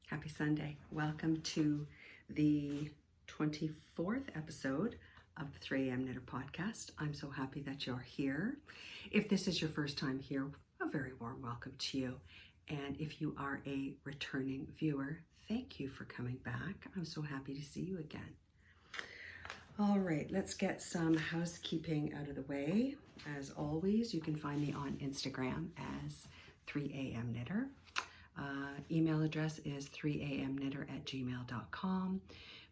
Happy Sunday. Welcome to the 24th episode of the 3 a.m. Knitter podcast. I'm so happy that you're here. If this is your first time here, a very warm welcome to you. And if you are a returning viewer, thank you for coming back. I'm so happy to see you again. All right, let's get some housekeeping out of the way. As always, you can find me on Instagram as 3am Knitter. Email address is 3amknitter@gmail.com.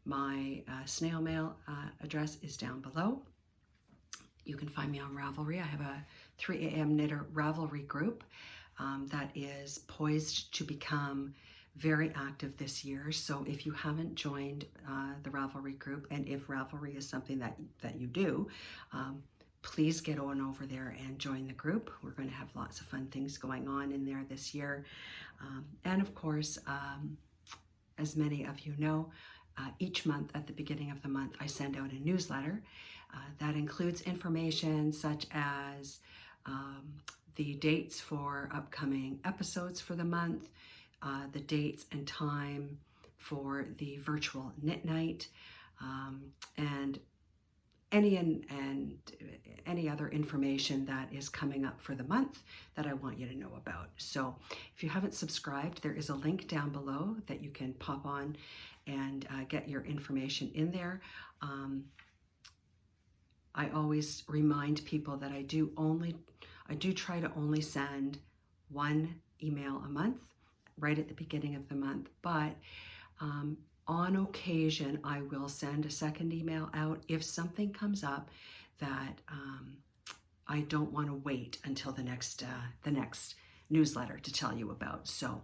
My snail mail address is down below. You can find me on Ravelry. I have a 3am Knitter Ravelry group that is poised to become very active this year. So if you haven't joined the Ravelry group, and if Ravelry is something that you do, please get on over there and join the group. We're going to have lots of fun things going on in there this year. And of course, as many of you know, each month at the beginning of the month, I send out a newsletter that includes information such as the dates for upcoming episodes for the month, the dates and time for the virtual knit night, and any other information that is coming up for the month that I want you to know about. So if you haven't subscribed, there is a link down below that you can pop on and get your information in there. I always remind people that I do try to only send one email a month right at the beginning of the month, but on occasion, I will send a second email out if something comes up that I don't want to wait until the next newsletter to tell you about. So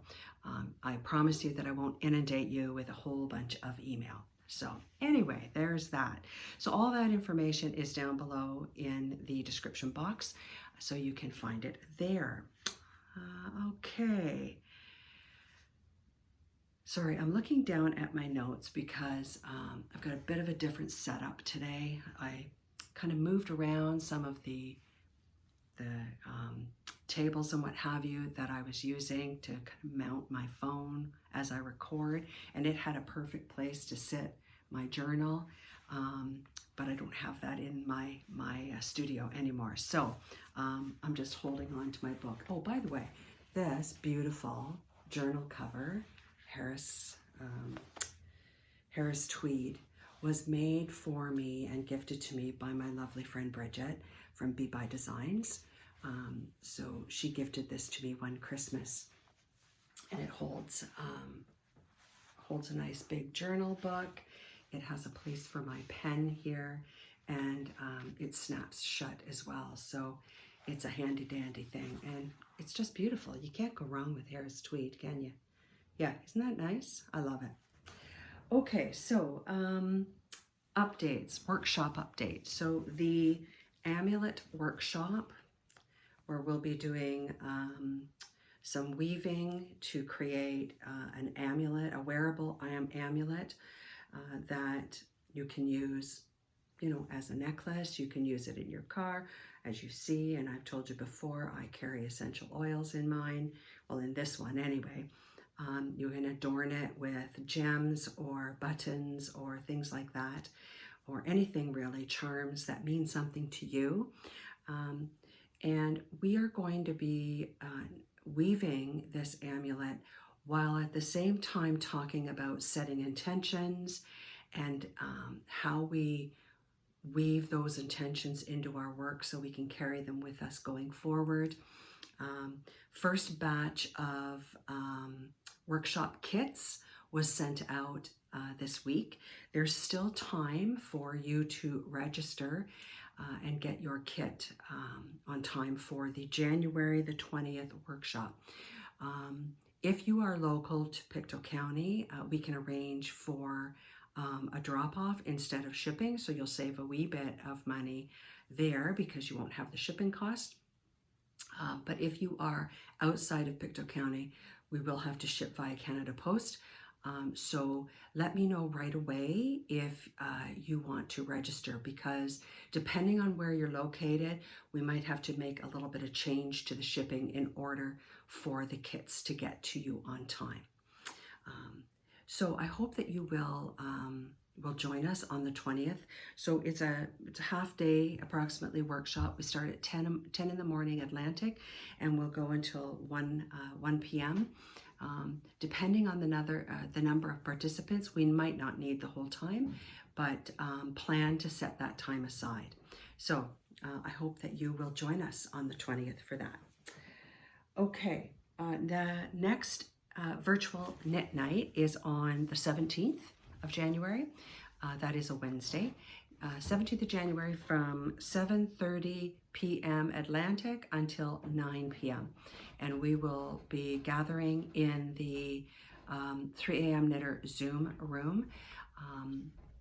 I promise you that I won't inundate you with a whole bunch of email. So anyway, there's that. So all that information is down below in the description box, so you can find it there. Okay. Sorry, I'm looking down at my notes because I've got a bit of a different setup today. I kind of moved around some of the tables and what have you that I was using to kind of mount my phone as I record, and it had a perfect place to sit my journal, but I don't have that in my studio anymore. So I'm just holding on to my book. Oh, by the way, this beautiful journal cover, Harris tweed, was made for me and gifted to me by my lovely friend Bridget from BeeByDesigns. So she gifted this to me one Christmas, and it holds a nice big journal book. It has a place for my pen here, and it snaps shut as well. So it's a handy dandy thing, and it's just beautiful. You can't go wrong with Harris tweed, can you? Yeah, isn't that nice? I love it. Okay, so updates, workshop update. So the Amulet workshop, where we'll be doing some weaving to create an amulet, a wearable amulet that you can use, as a necklace. You can use it in your car, as you see, and I've told you before, I carry essential oils in mine. Well, in this one anyway. You can adorn it with gems or buttons or things like that, or anything really, charms that mean something to you. And we are going to be weaving this amulet while at the same time talking about setting intentions and how we weave those intentions into our work so we can carry them with us going forward. First batch of workshop kits was sent out this week. There's still time for you to register and get your kit on time for the January the 20th workshop. If you are local to Pictou County, we can arrange for a drop-off instead of shipping, so you'll save a wee bit of money there because you won't have the shipping cost. But if you are outside of Pictou County, we will have to ship via Canada Post. So let me know right away if you want to register, because depending on where you're located, we might have to make a little bit of change to the shipping in order for the kits to get to you on time. So I hope that you will join us on the 20th. So it's a half day approximately workshop. We start at 10 in the morning Atlantic, and we'll go until 1 p.m. Depending on the number of participants, we might not need the whole time, but plan to set that time aside. So I hope that you will join us on the 20th for that. Okay, the next virtual knit night is on the 17th of January. That is a Wednesday. 17th of January from 7:30 p.m. Atlantic until 9 p.m. And we will be gathering in the 3 a.m. Knitter Zoom room.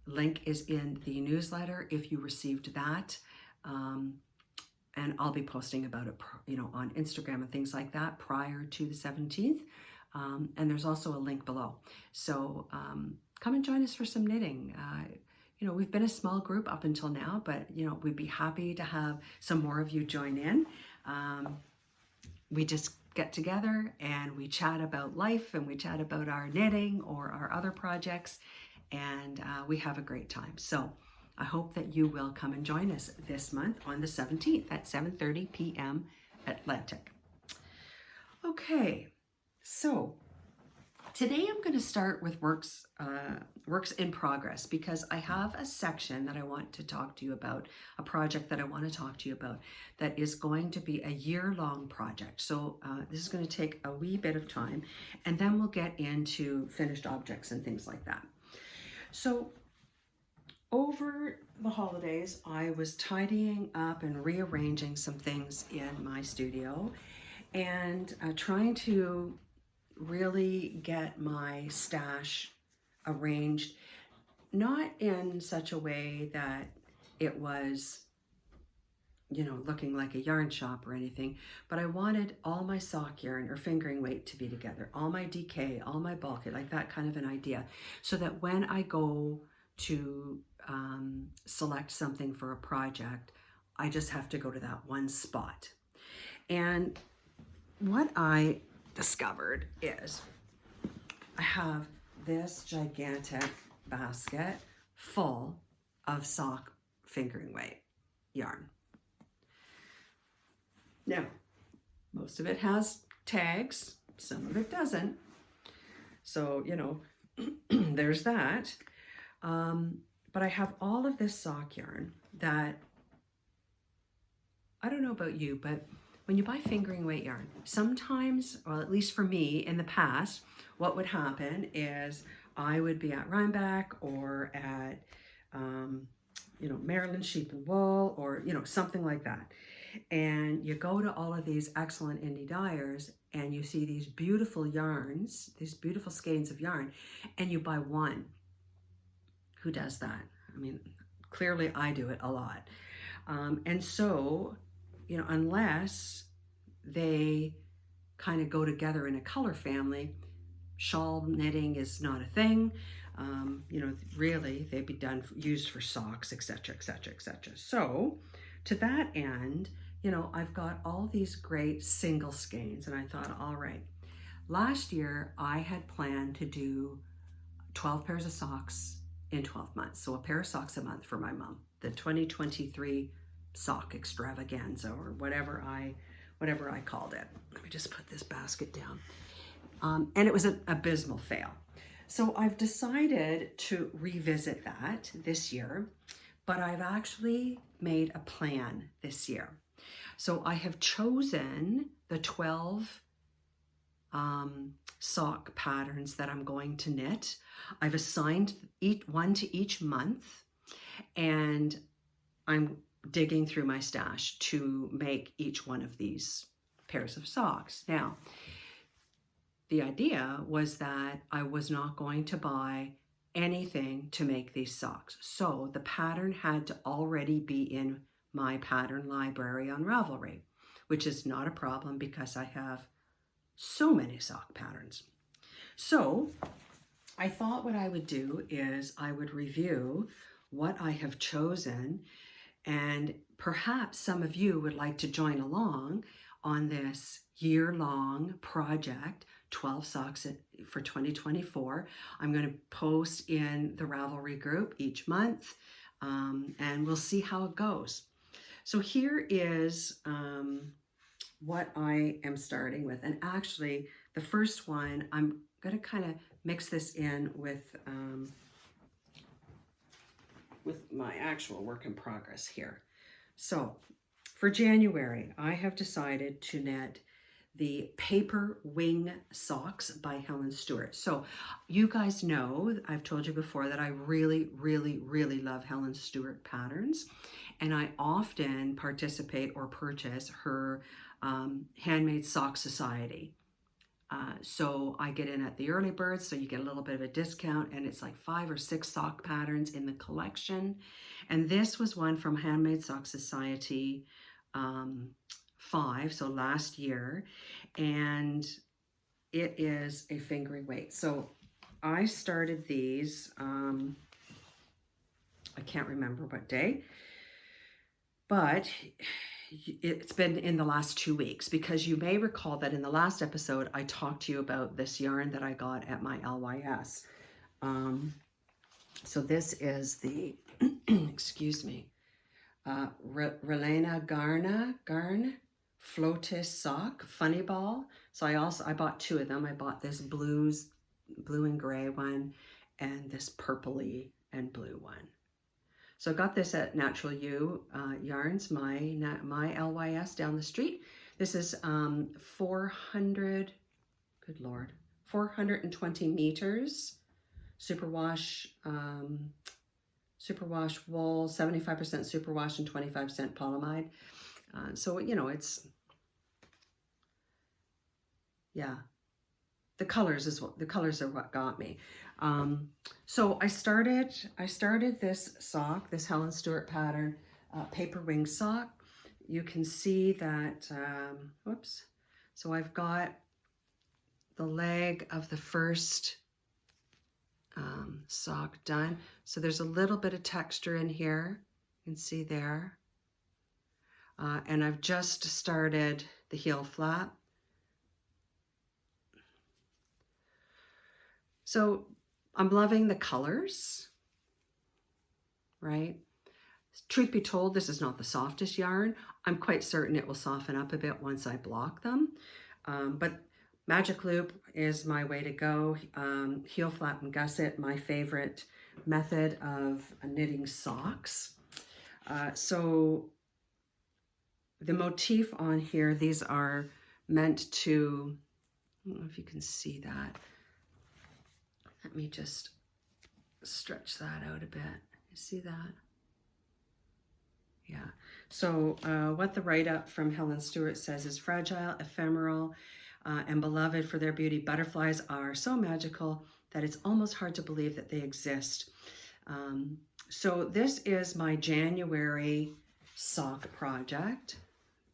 Link is in the newsletter if you received that. And I'll be posting about it, on Instagram and things like that prior to the 17th. And there's also a link below. So come and join us for some knitting. We've been a small group up until now, but we'd be happy to have some more of you join in. We just get together and we chat about life, and we chat about our knitting or our other projects, and we have a great time. So I hope that you will come and join us this month on the 17th at 7:30 p.m. Atlantic. Okay, so today I'm going to start with works in progress, because I have a section that I want to talk to you about, a project that I want to talk to you about that is going to be a year-long project. So this is going to take a wee bit of time, and then we'll get into finished objects and things like that. So over the holidays, I was tidying up and rearranging some things in my studio, and trying to really get my stash arranged, not in such a way that it was, looking like a yarn shop or anything, but I wanted all my sock yarn or fingering weight to be together, all my DK, all my bulk, like that kind of an idea, so that when I go to select something for a project, I just have to go to that one spot. And what I discovered is I have this gigantic basket full of sock fingering weight yarn. Now, most of it has tags, some of it doesn't. So, there's that. But I have all of this sock yarn that, I don't know about you, but when you buy fingering weight yarn, sometimes, well, at least for me in the past, what would happen is I would be at Rhinebeck or at, Maryland Sheep and Wool, or, something like that. And you go to all of these excellent indie dyers and you see these beautiful yarns, these beautiful skeins of yarn, and you buy one. Who does that? I mean, clearly I do it a lot. And so, unless they kind of go together in a color family, shawl knitting is not a thing. Really, they'd be used for socks, etc., etc., etc. So, to that end, I've got all these great single skeins, and I thought, all right, last year I had planned to do 12 pairs of socks in 12 months. So a pair of socks a month for my mom, the 2023 sock extravaganza, or whatever I called it. Let me just put this basket down. And it was an abysmal fail. So I've decided to revisit that this year, but I've actually made a plan this year. So I have chosen the 12 sock patterns that I'm going to knit. I've assigned one to each month, and I'm digging through my stash to make each one of these pairs of socks. Now, the idea was that I was not going to buy anything to make these socks. So the pattern had to already be in my pattern library on Ravelry, which is not a problem because I have so many sock patterns. So I thought what I would do is I would review what I have chosen, and perhaps some of you would like to join along on this year-long project 12 socks for 2024. I'm going to post in the Ravelry group each month, and we'll see how it goes. So here is what I am starting with. And actually, the first one, I'm going to kind of mix this in with my actual work in progress here. So for January, I have decided to knit the Paper Wing Socks by Helen Stewart. So you guys know, I've told you before that I really, really, really love Helen Stewart patterns. And I often participate or purchase her Handmade Sock Society. So I get in at the early birds, so you get a little bit of a discount, and it's like 5 or 6 sock patterns in the collection. And this was one from Handmade Sock Society 5, so last year, and it is a fingering weight. So I started these, I can't remember what day, but it's been in the last 2 weeks, because you may recall that in the last episode I talked to you about this yarn that I got at my LYS. So this is the excuse me, Relena Garn Flotte sock funny ball. So I bought 2 of them. I bought this blue and gray one and this purpley and blue one. So I got this at Natural Ewe Yarns, my LYS down the street. This is 400, good Lord, 420 meters, superwash wool, 75% superwash and 25% polyamide. So, you know, it's, yeah, the colors are what got me. So I started this sock, this Helen Stewart pattern, paper wing sock. You can see that, whoops. So I've got the leg of the first sock done. So there's a little bit of texture in here. You can see there. And I've just started the heel flap. So I'm loving the colors, right? Truth be told, this is not the softest yarn. I'm quite certain it will soften up a bit once I block them. But Magic Loop is my way to go. Heel flap and gusset, my favorite method of knitting socks. So the motif on here, these are meant to, I don't know if you can see that. Let me just stretch that out a bit. You see that? Yeah. So what the write-up from Helen Stewart says is, fragile, ephemeral, and beloved for their beauty, butterflies are so magical that it's almost hard to believe that they exist. So this is my January sock project.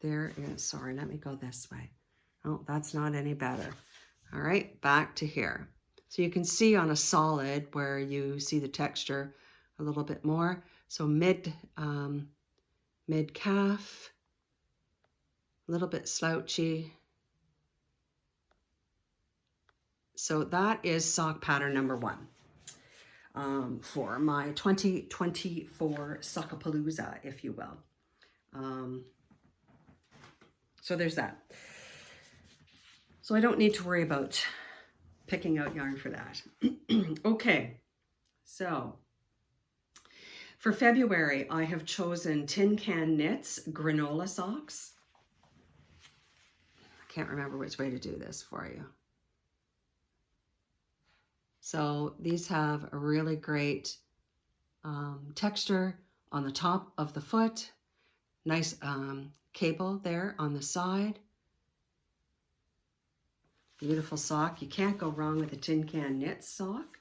There is, sorry, let me go this way. Oh, that's not any better. All right, back to here. So you can see on a solid where you see the texture a little bit more. So mid calf, a little bit slouchy. So that is sock pattern number 1 for my 2024 Sockapalooza, if you will. So there's that. So I don't need to worry about picking out yarn for that. Okay, so for February, I have chosen Tin Can Knits granola socks. I can't remember which way to do this for you. So these have a really great texture on the top of the foot. Nice cable there on the side. Beautiful sock. You can't go wrong with a Tin Can Knit sock.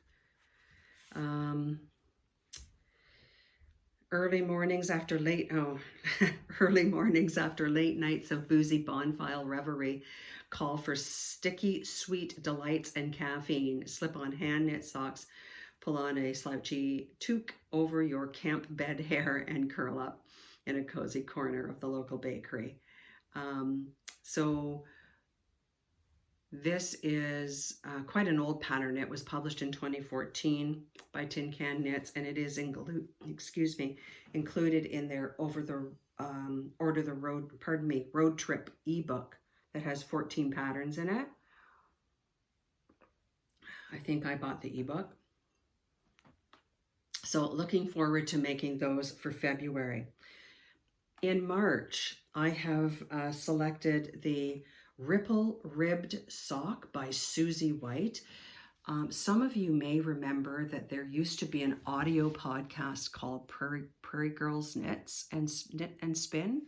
Early mornings after late nights of boozy bonfire revelry call for sticky, sweet delights and caffeine. Slip on hand knit socks, pull on a slouchy toque over your camp bed hair, and curl up in a cozy corner of the local bakery. So This is quite an old pattern. It was published in 2014 by Tin Can Knits, and it is included in their road trip ebook that has 14 patterns in it. I think I bought the ebook. So looking forward to making those for February. In March, I have selected the Ripple Ribbed Sock by Susie White. Some of you may remember that there used to be an audio podcast called Prairie Girls Knit and Spin.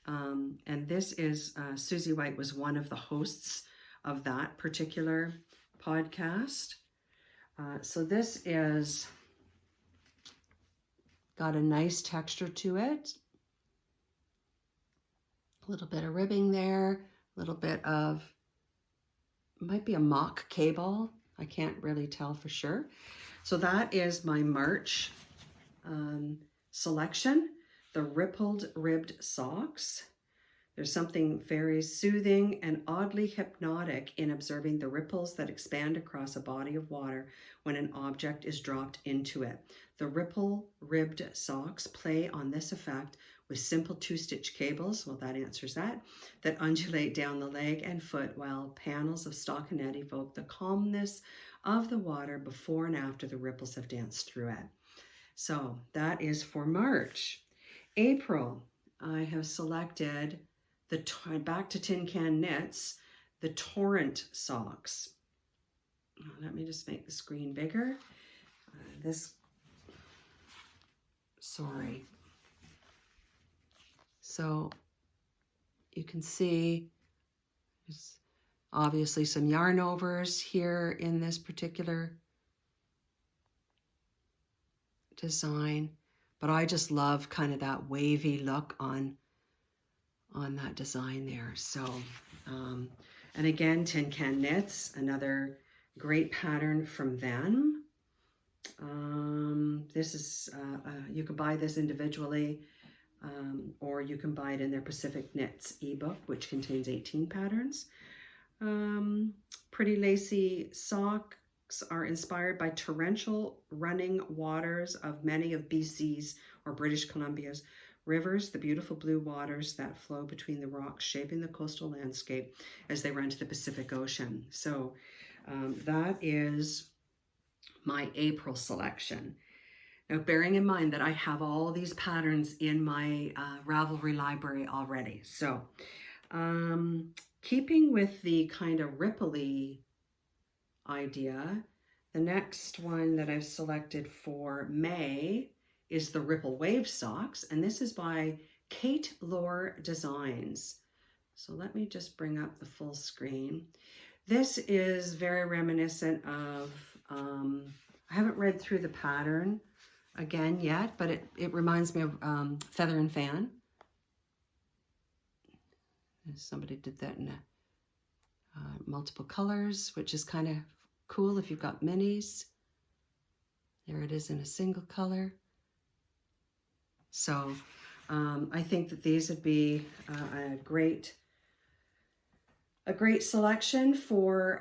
And this is, Susie White was one of the hosts of that particular podcast. So this is got a nice texture to it. A little bit of ribbing there, a little bit of, might be a mock cable. I can't really tell for sure. So that is my March selection, the Rippled Ribbed Socks. There's something very soothing and oddly hypnotic in observing the ripples that expand across a body of water when an object is dropped into it. The Ripple Ribbed Socks play on this effect with simple 2-stitch cables, well that answers that undulate down the leg and foot while panels of stockinette evoke the calmness of the water before and after the ripples have danced through it. So that is for March. April, I have selected back to Tin Can Knits, the Torrent socks. Let me just make the screen bigger. So you can see there's obviously some yarn overs here in this particular design, but I just love kind of that wavy look on that design there. So, and again, Tin Can Knits, another great pattern from them. This is, you can buy this individually, or you can buy it in their Pacific Knits ebook, which contains 18 patterns. Pretty lacy socks are inspired by torrential running waters of many of BC's or British Columbia's rivers, the beautiful blue waters that flow between the rocks, shaping the coastal landscape as they run to the Pacific Ocean. So that is my April selection. Now, bearing in mind that I have all these patterns in my Ravelry library already. So keeping with the kind of ripply idea, the next one that I've selected for May is the Ripple Wave Socks, and this is by Kate Lore Designs. So let me just bring up the full screen. This is very reminiscent of, I haven't read through the pattern again yet, but it reminds me of Feather and Fan. Somebody did that in multiple colors, which is kind of cool if you've got minis. There it is in a single color. So I think that these would be a great selection for,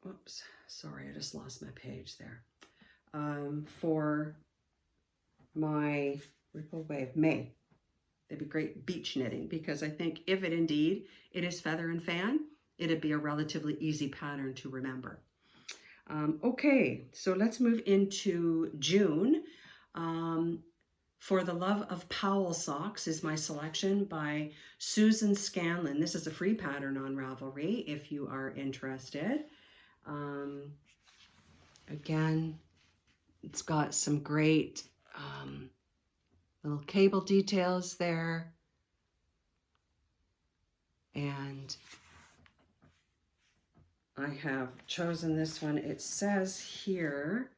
oops, sorry, I just lost my page there. For my Ripple Wave May. They'd be great beach knitting, because I think if it indeed it is Feather and Fan, it'd be a relatively easy pattern to remember. Okay, so let's move into June. For the Love of Powell Socks is my selection by Susan Scanlon. This is a free pattern on Ravelry if you are interested. Again, it's got some great little cable details there. And I have chosen this one. It says here,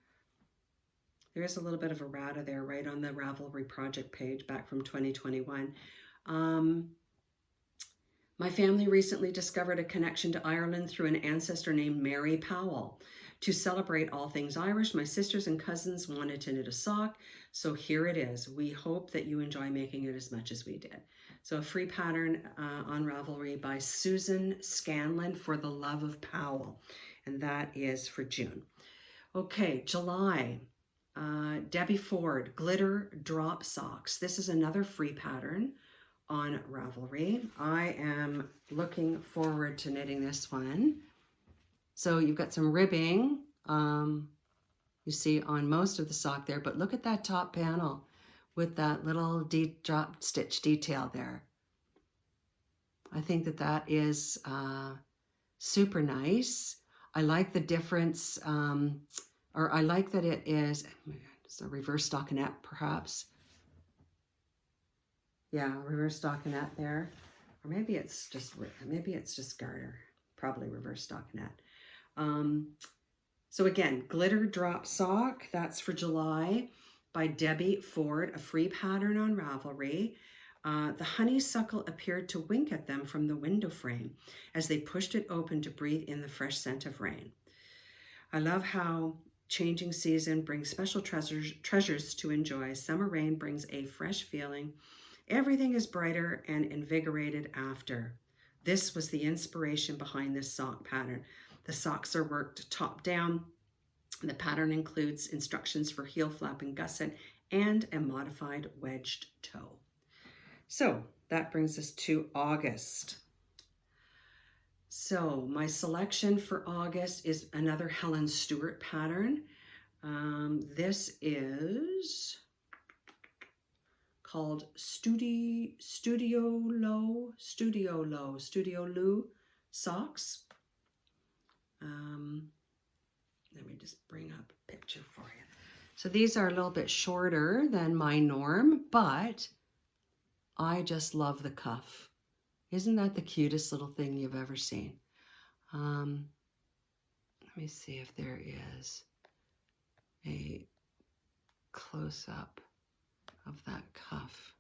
there's a little bit of errata there right on the Ravelry project page back from 2021. My family recently discovered a connection to Ireland through an ancestor named Mary Powell. To celebrate all things Irish, my sisters and cousins wanted to knit a sock, so here it is. We hope that you enjoy making it as much as we did. So a free pattern on Ravelry by Susan Scanlon for the Love of Powell. And that is for June. Okay, July. Debbie Ford, Glitter Drop Socks. This is another free pattern on Ravelry. I am looking forward to knitting this one. So you've got some ribbing, you see on most of the sock there, but look at that top panel with that little drop stitch detail there. I think that that is super nice. I like the difference, or I like that it is, it's a reverse stockinette perhaps. Yeah, reverse stockinette there. Or maybe it's just garter, probably reverse stockinette. So again, Glitter Drop Sock, that's for July by Debbie Ford, a free pattern on Ravelry. The honeysuckle appeared to wink at them from the window frame as they pushed it open to breathe in the fresh scent of rain. I love how changing season brings special treasures to enjoy. Summer rain brings a fresh feeling. Everything is brighter and invigorated after. This was the inspiration behind this sock pattern. The socks are worked top down. The pattern includes instructions for heel flap and gusset and a modified wedged toe. So that brings us to August. So my selection for August is another Helen Stewart pattern. This is called Studio Lou socks. Let me just bring up a picture for you. So these are a little bit shorter than my norm, but I just love the cuff. Isn't that the cutest little thing you've ever seen? Let me see if there is a close-up of that cuff.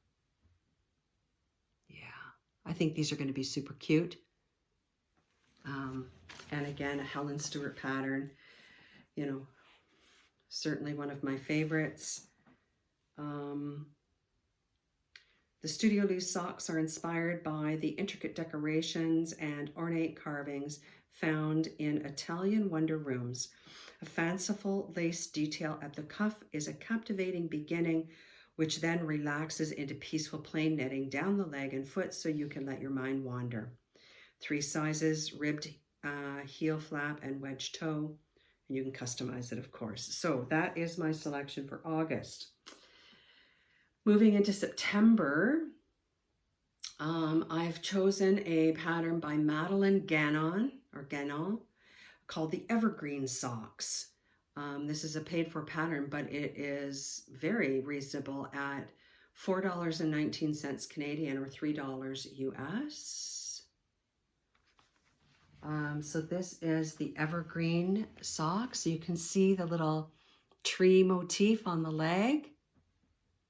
Yeah, I think these are going to be super cute. And again, a Helen Stewart pattern, you know, certainly one of my favorites. The Studio Lou socks are inspired by the intricate decorations and ornate carvings found in Italian wonder rooms. A fanciful lace detail at the cuff is a captivating beginning, which then relaxes into peaceful plain knitting down the leg and foot so you can let your mind wander. 3 sizes, ribbed heel flap and wedge toe, and you can customize it, of course. So that is my selection for August. Moving into September, I've chosen a pattern by Madeline Gannon called the Evergreen Socks. This is a paid-for pattern, but it is very reasonable at $4.19 Canadian or $3 US. So this is the Evergreen Socks. You can see the little tree motif on the leg.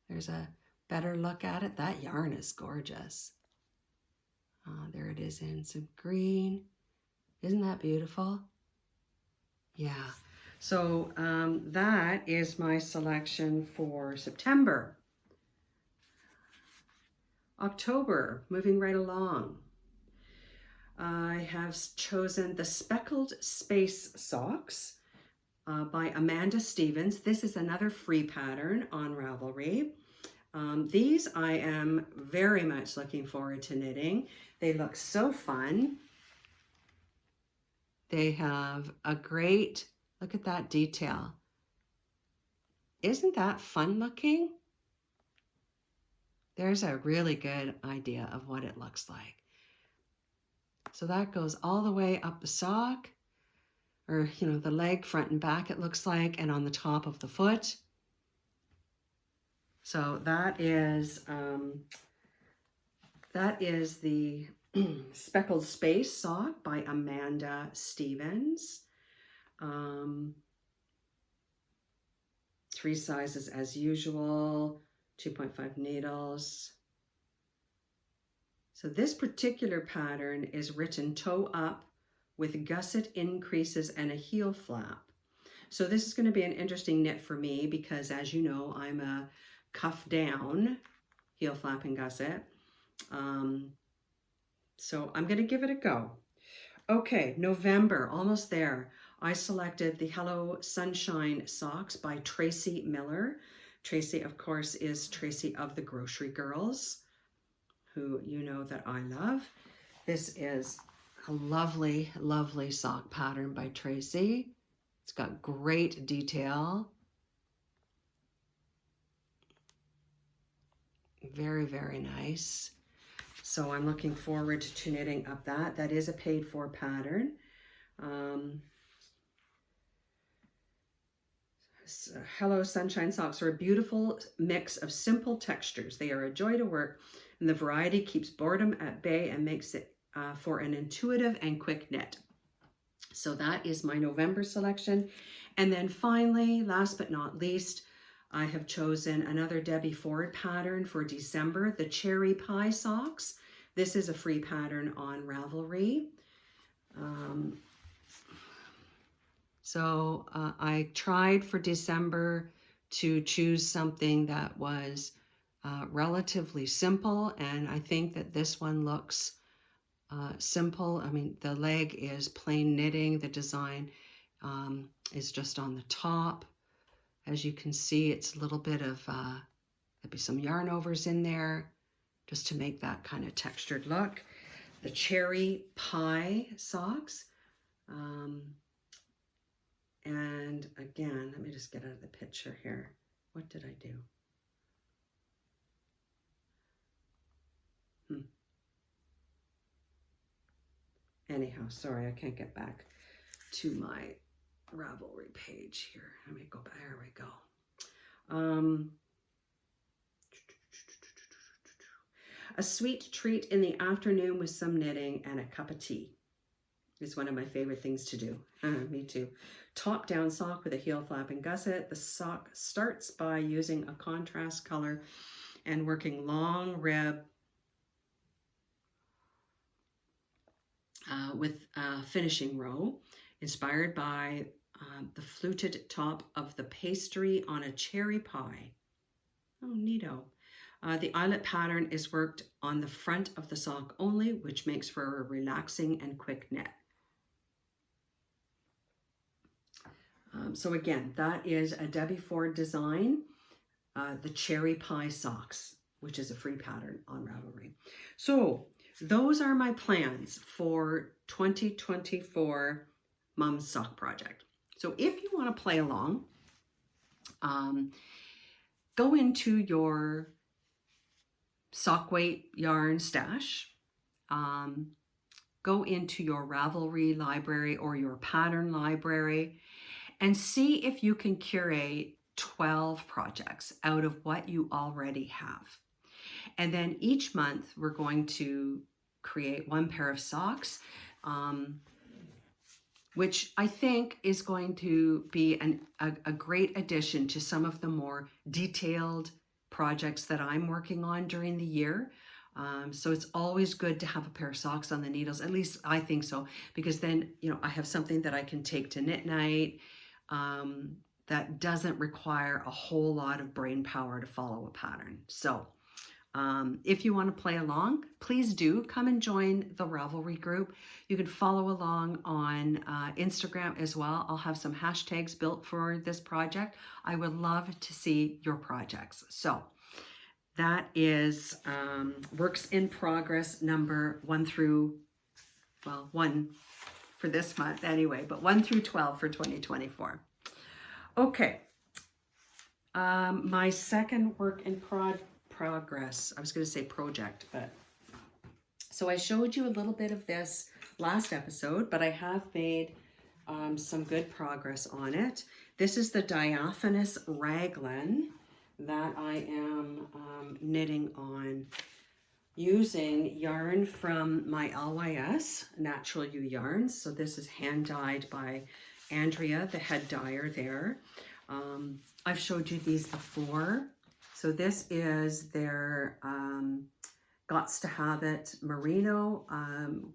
There's a better look at it. That yarn is gorgeous. There it is in some green. Isn't that beautiful? Yeah. So that is my selection for September. October, moving right along. I have chosen the Speckled Space Socks by Amanda Stevens. This is another free pattern on Ravelry. These I am very much looking forward to knitting. They look so fun. They have a great, look at that detail. Isn't that fun looking? There's a really good idea of what it looks like. So that goes all the way up the sock, or the leg front and back it looks like, and on the top of the foot. So that is the Speckled Space sock by Amanda Stevens. 3 sizes as usual, 2.5 needles. So this particular pattern is written toe up with gusset increases and a heel flap. So this is going to be an interesting knit for me because, as you know, I'm a cuff down heel flap and gusset. So I'm going to give it a go. Okay, November, almost there. I selected the Hello Sunshine Socks by Tracy Miller. Tracy, of course, is Tracy of the Grocery Girls, who you know that I love. This is a lovely, lovely sock pattern by Tracy. It's got great detail. Very, very nice. So I'm looking forward to knitting up that. That is a paid for pattern. Hello Sunshine Socks are a beautiful mix of simple textures. They are a joy to work, and the variety keeps boredom at bay and makes it for an intuitive and quick knit. So that is my November selection. And then finally, last but not least, I have chosen another Debbie Ford pattern for December, the Cherry Pie Socks. This is a free pattern on Ravelry. So I tried for December to choose something that was relatively simple, and I think that this one looks simple. I mean, the leg is plain knitting. The design is just on the top. As you can see, it's a little bit of, there'll be some yarn overs in there just to make that kind of textured look. The Cherry Pie Socks. And again, let me just get out of the picture here. What did I do? Anyhow, sorry, I can't get back to my Ravelry page here. Let me go back. There we go. A sweet treat in the afternoon with some knitting and a cup of tea is one of my favorite things to do. Me too. Top down sock with a heel flap and gusset. The sock starts by using a contrast color and working long rib with a finishing row, inspired by the fluted top of the pastry on a cherry pie. Oh, neato. The eyelet pattern is worked on the front of the sock only, which makes for a relaxing and quick knit. So again, that is a Debbie Ford design, the Cherry Pie Socks, which is a free pattern on Ravelry. So those are my plans for 2024 Mom's Sock Project. So if you want to play along, go into your sock weight yarn stash, go into your Ravelry library or your pattern library, and see if you can curate 12 projects out of what you already have. And then each month we're going to create one pair of socks, which I think is going to be a great addition to some of the more detailed projects that I'm working on during the year. So it's always good to have a pair of socks on the needles. At least I think so, because then, you know, I have something that I can take to knit night that doesn't require a whole lot of brain power to follow a pattern. So if you want to play along, please do come and join the Ravelry group. You can follow along on Instagram as well. I'll have some hashtags built for this project. I would love to see your projects. So that is works in progress number 1 through, well, 1 for this month anyway, but 1 through 12 for 2024. Okay. My second work in progress, I was going to say project, but so I showed you a little bit of this last episode, but I have made some good progress on it. This is the Diaphonus Raglan that I am knitting on using yarn from my LYS, Natural You Yarns. So this is hand dyed by Andrea, the head dyer there. I've showed you these before. So this is their Gots to Have It Merino,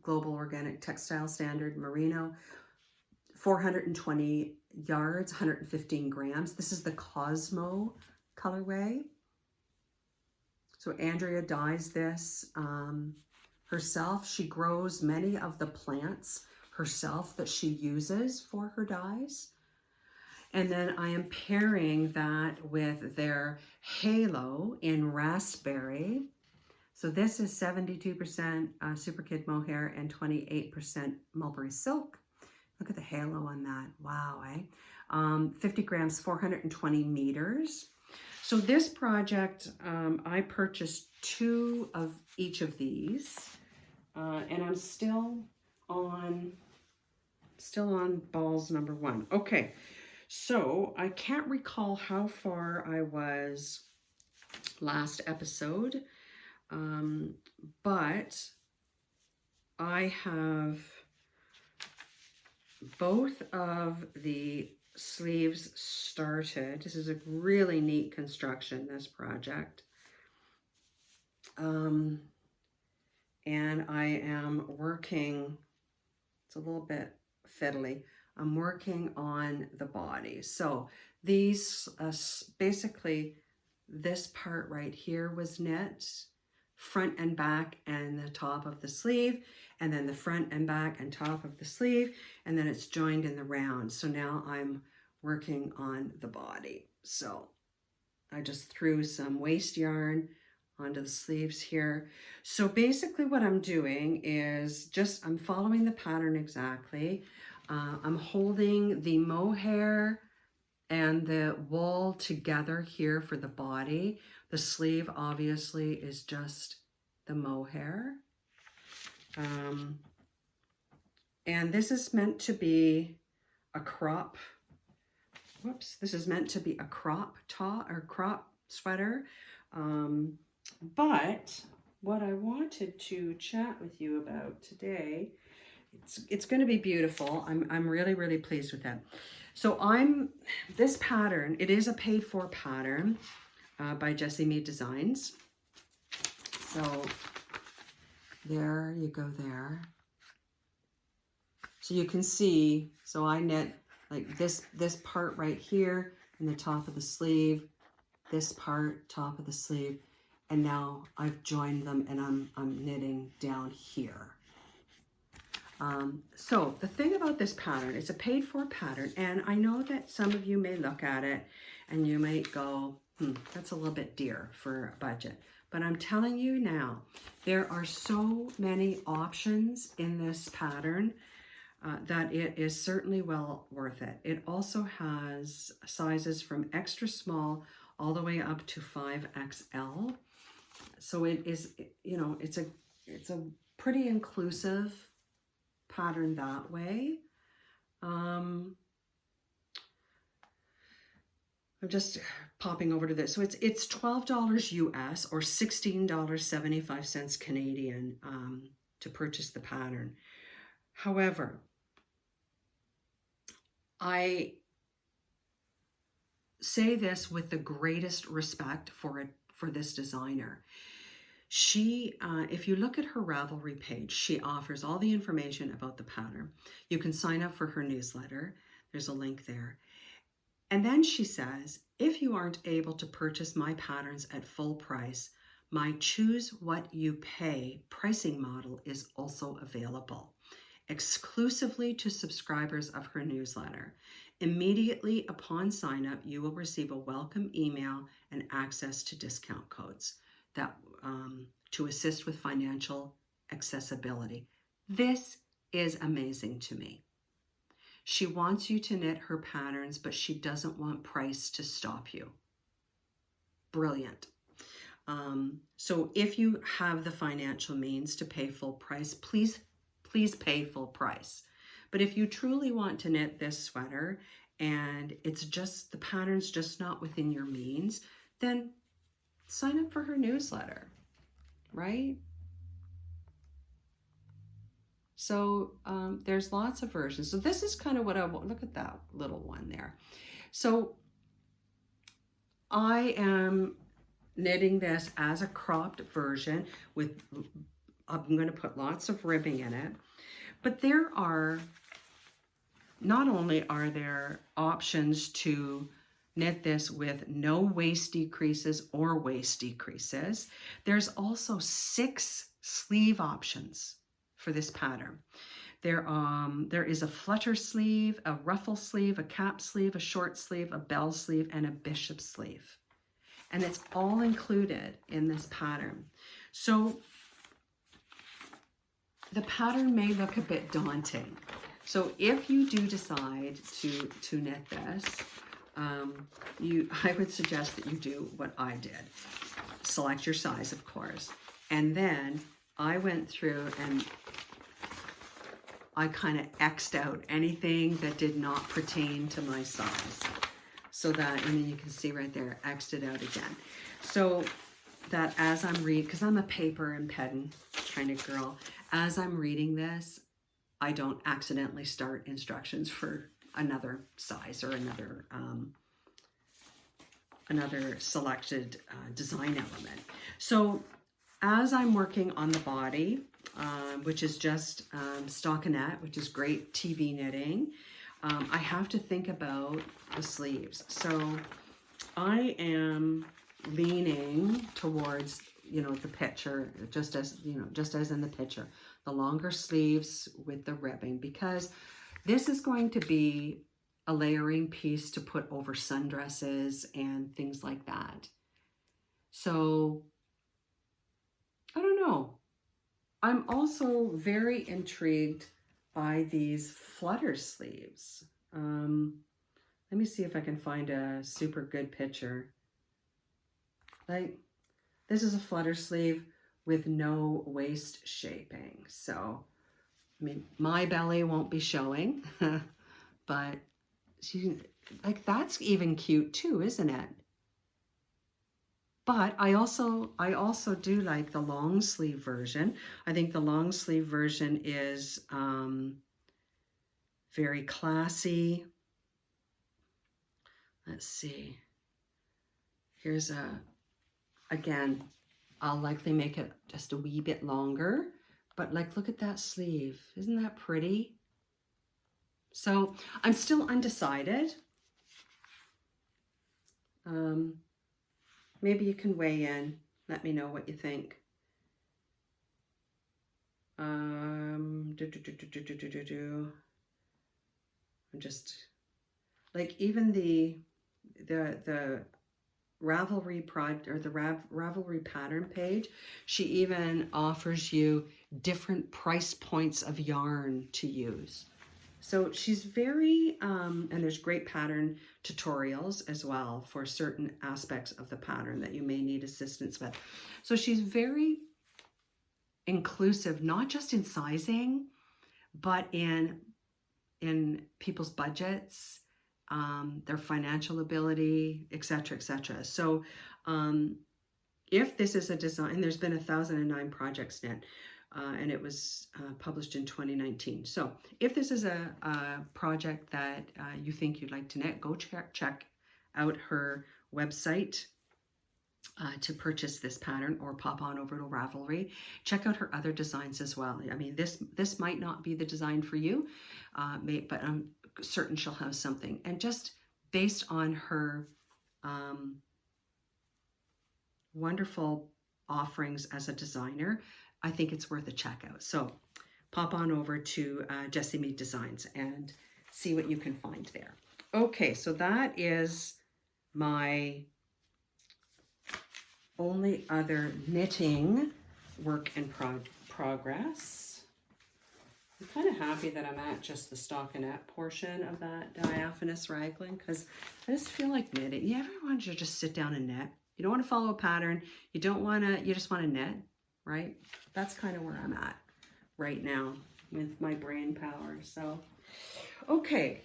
Global Organic Textile Standard Merino, 420 yards, 115 grams. This is the Cosmo colorway. So Andrea dyes this herself. She grows many of the plants herself that she uses for her dyes. And then I am pairing that with their Halo in Raspberry. So this is 72% Super Kid Mohair and 28% Mulberry Silk. Look at the halo on that. Wow, eh? 50 grams, 420 meters. So this project, I purchased 2 of each of these. And I'm still on balls number 1. Okay, so I can't recall how far I was last episode, but I have both of the sleeves started. This is a really neat construction, this project. And I am working, it's a little bit fiddly, I'm working on the body. So these, basically this part right here was knit, front and back and the top of the sleeve, and then the front and back and top of the sleeve, and then it's joined in the round. So now I'm working on the body. So I just threw some waste yarn onto the sleeves here. So basically what I'm doing is I'm following the pattern exactly. I'm holding the mohair and the wool together here for the body. The sleeve obviously is just the mohair. And this is meant to be a crop. Whoops, this is meant to be a crop sweater. But what I wanted to chat with you about today, it's going to be beautiful. I'm really, really pleased with that. So this pattern, it is a paid for pattern by Jessie Mead Designs. So there you go there. So you can see, so I knit like this part right here in the top of the sleeve, this part, top of the sleeve, and now I've joined them and I'm knitting down here. So the thing about this pattern, it's a paid for pattern, and I know that some of you may look at it and you might go, that's a little bit dear for a budget. But I'm telling you now, there are so many options in this pattern that it is certainly well worth it. It also has sizes from extra small all the way up to 5XL. So it is, you know, it's a pretty inclusive pattern that way. I'm just popping over to this. So it's $12 US or $16.75 Canadian to purchase the pattern. However, I say this with the greatest respect for this designer. She, if you look at her Ravelry page, she offers all the information about the pattern. You can sign up for her newsletter. There's a link there. And then she says, if you aren't able to purchase my patterns at full price, my choose what you pay pricing model is also available, exclusively to subscribers of her newsletter. Immediately upon sign up, you will receive a welcome email and access to discount codes that to assist with financial accessibility. This is amazing to me. She wants you to knit her patterns, but she doesn't want price to stop you. Brilliant. So if you have the financial means to pay full price, please pay full price. But if you truly want to knit this sweater and it's just, the pattern's just not within your means, then sign up for her newsletter, right? So there's lots of versions. So this is kind of what I want. Look at that little one there. So I am knitting this as a cropped version with, I'm going to put lots of ribbing in it, but there are, not only are there options to knit this with no waist decreases or waist decreases. There's also 6 sleeve options for this pattern. There is a flutter sleeve, a ruffle sleeve, a cap sleeve, a short sleeve, a bell sleeve, and a bishop sleeve. And it's all included in this pattern. So the pattern may look a bit daunting. So if you do decide to knit this, I would suggest that you do what I did. Select your size, of course. And then I went through and I kind of X'd out anything that did not pertain to my size. So that, and then you can see right there, X'd it out again. So that as I'm reading, because I'm a paper and pen kind of girl, as I'm reading this, I don't accidentally start instructions for another size or another selected design element. So as I'm working on the body, which is just stockinette, which is great TV knitting, I have to think about the sleeves. So I am leaning towards, the picture, just as in the picture, the longer sleeves with the ribbing, because this is going to be a layering piece to put over sundresses and things like that. So I don't know. I'm also very intrigued by these flutter sleeves. Let me see if I can find a super good picture. Like, this is a flutter sleeve with no waist shaping. So, I mean, my belly won't be showing, but that's even cute too, isn't it? But I also do like the long sleeve version. I think the long sleeve version is very classy. Let's see. Here's again, I'll likely make it just a wee bit longer, but look at that sleeve. Isn't that pretty? So I'm still undecided. Maybe you can weigh in. Let me know what you think. I'm just even the Ravelry Ravelry pattern page, she even offers you different price points of yarn to use. So she's very, and there's great pattern tutorials as well for certain aspects of the pattern that you may need assistance with. So she's very inclusive, not just in sizing, but in people's budgets, their financial ability, etc., etc. So if this is a design, there's been 1,009 projects knit, and it was published in 2019. So if this is a project that you think you'd like to knit, go check out her website to purchase this pattern, or pop on over to Ravelry. Check out her other designs as well. I mean, this might not be the design for you, but I'm certain she'll have something. And just based on her wonderful offerings as a designer, I think it's worth a check out. So pop on over to Jessie Mead Designs and see what you can find there. Okay, so that is my only other knitting work in progress. I'm kind of happy that I'm at just the stockinette portion of that Diaphonus Raglan, because I just feel like knitting. You ever want to just sit down and knit? You don't want to follow a pattern. You just want to knit, right? That's kind of where I'm at right now with my brain power. So, okay,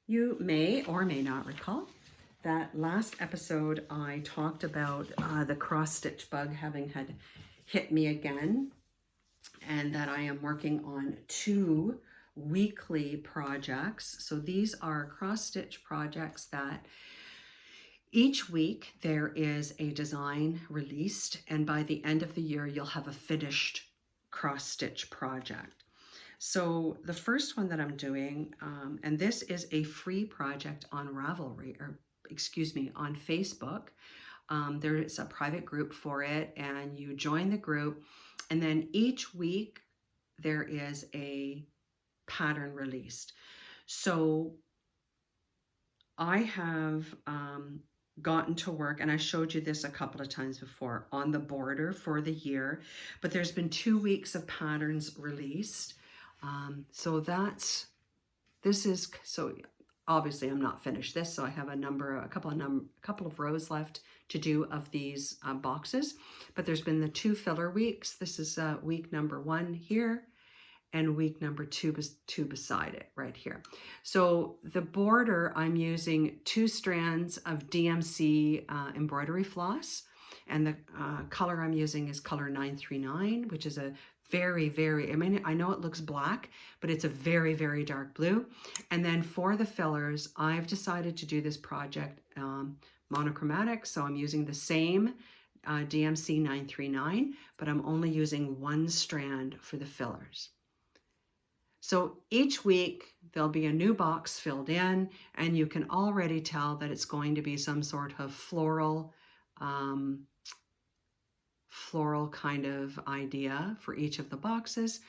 you may or may not recall that last episode I talked about the cross-stitch bug having had hit me again, and that I am working on 2 weekly projects. So these are cross-stitch projects that each week there is a design released, and by the end of the year you'll have a finished cross-stitch project. So the first one that I'm doing, and this is a free project on Ravelry, or on Facebook. There is a private group for it, and you join the group, and then each week there is a pattern released. So I have gotten to work, and I showed you this a couple of times before, on the border for the year, but there's been 2 weeks of patterns released. So obviously I'm not finished this, so I have a couple of rows left to do of these boxes, but there's been the 2 filler weeks. This is week number 1 here, and week number 2 beside it right here. So the border, I'm using 2 strands of DMC embroidery floss, and the color I'm using is color 939, which is a very, very, I know it looks black, but it's a very, very dark blue. And then for the fillers, I've decided to do this project monochromatic, so I'm using the same DMC 939, but I'm only using 1 strand for the fillers. So each week there'll be a new box filled in, and you can already tell that it's going to be some sort of floral kind of idea for each of the boxes.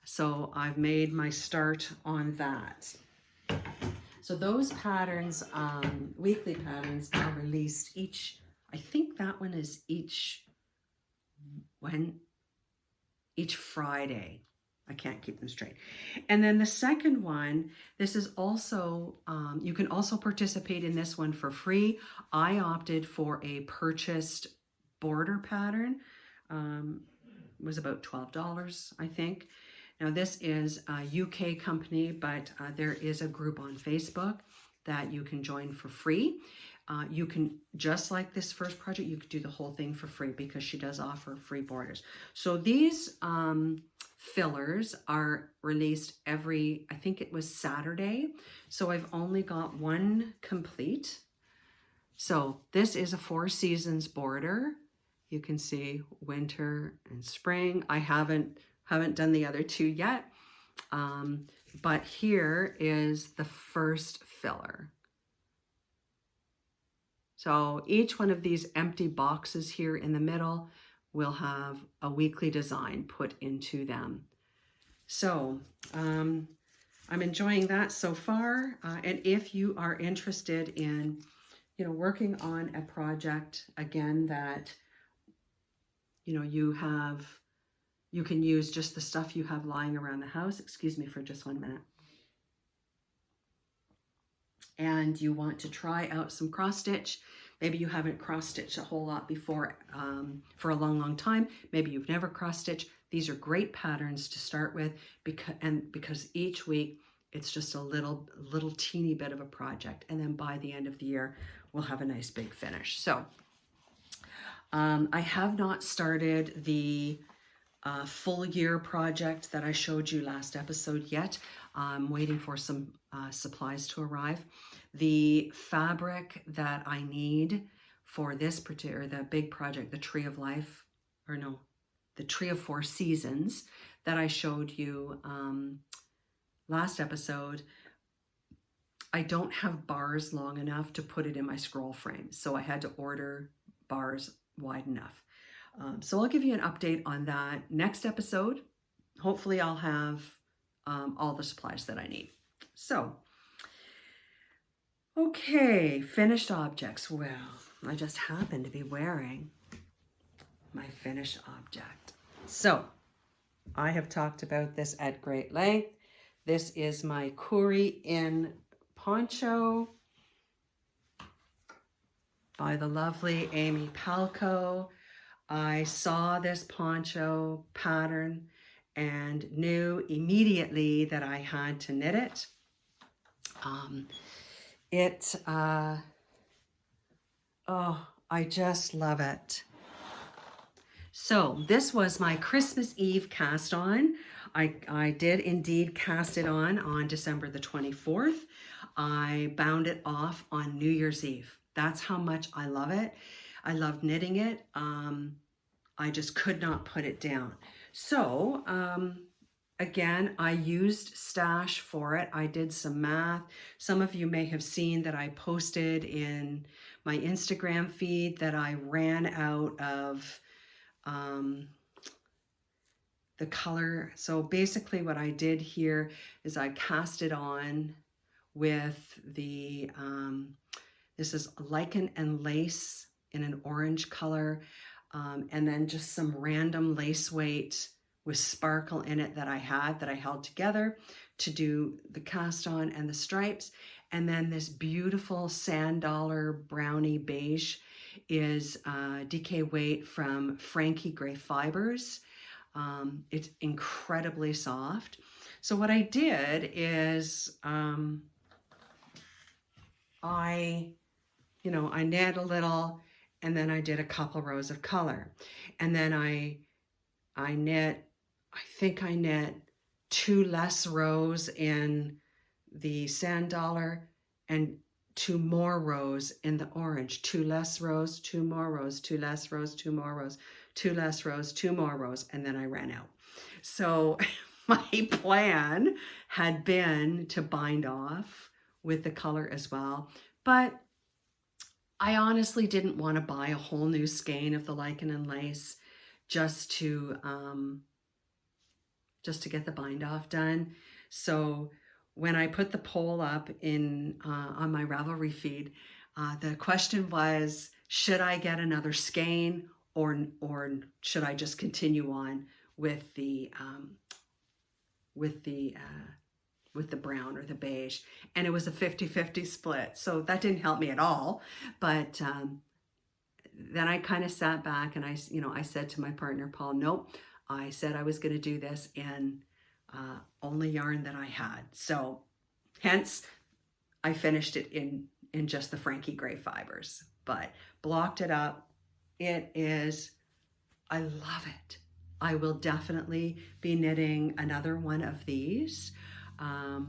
So I've made my start on that. So those patterns, weekly patterns, are released each, I think that one is each Friday. I can't keep them straight. And then the second one, this is also, you can also participate in this one for free. I opted for a purchased border pattern. It was about $12, I think. Now this is a UK company, but there is a group on Facebook that you can join for free. You can, just like this first project, you could do the whole thing for free because she does offer free borders. So these fillers are released every, I think it was Saturday. So I've only got 1 complete. So this is a 4 seasons border. You can see winter and spring. I haven't done the other 2 yet. But here is the first filler. So each one of these empty boxes here in the middle will have a weekly design put into them. So I'm enjoying that so far. And if you are interested in, working on a project again that, you can use just the stuff you have lying around the house. Excuse me for just 1 minute. And you want to try out some cross stitch. Maybe you haven't cross stitched a whole lot before for a long, long time. Maybe you've never cross stitched. These are great patterns to start with because each week it's just a little teeny bit of a project. And then by the end of the year, we'll have a nice big finish. So I have not started the full year project that I showed you last episode yet. I'm waiting for some supplies to arrive. The fabric that I need for this particular, the big project, the Tree of Life, the Tree of 4 Seasons that I showed you last episode, I don't have bars long enough to put it in my scroll frame. So I had to order bars wide enough. So I'll give you an update on that next episode. Hopefully I'll have all the supplies that I need. So, okay, finished objects. Well, I just happen to be wearing my finished object. So, I have talked about this at great length. This is my Coorie In Poncho by the lovely Amy Palco. I saw this poncho pattern and knew immediately that I had to knit it. I just love it. So this was my Christmas Eve cast on. I did indeed cast it on December the 24th. I bound it off on New Year's Eve. That's how much I love it. I love knitting it. I just could not put it down. So Again, I used Stash for it. I did some math. Some of you may have seen that I posted in my Instagram feed that I ran out of the color. So basically what I did here is I cast it on with the, this is lichen and lace in an orange color, and then just some random lace weight with sparkle in it that I held together to do the cast on and the stripes. And then this beautiful sand dollar brownie beige is DK weight from Frankie Gray Fibers. It's incredibly soft. So what I did is I knit a little, and then I did a couple rows of color, and then I think I knit 2 less rows in the sand dollar and 2 more rows in the orange. 2 less rows, 2 more rows, 2 less rows, 2 more rows, 2 less rows, 2 more rows, and then I ran out. So my plan had been to bind off with the color as well, but I honestly didn't want to buy a whole new skein of the lichen and lace just to get the bind off done. So when I put the poll up in on my Ravelry feed, the question was, should I get another skein or should I just continue on with the brown or the beige? And it was a 50-50 split. So that didn't help me at all. But then I kind of sat back and I said to my partner, Paul, nope, I said I was going to do this in only yarn that I had. So hence I finished it in just the Frankie Gray Fibers, but blocked it up. It is, I love it. I will definitely be knitting another one of these. I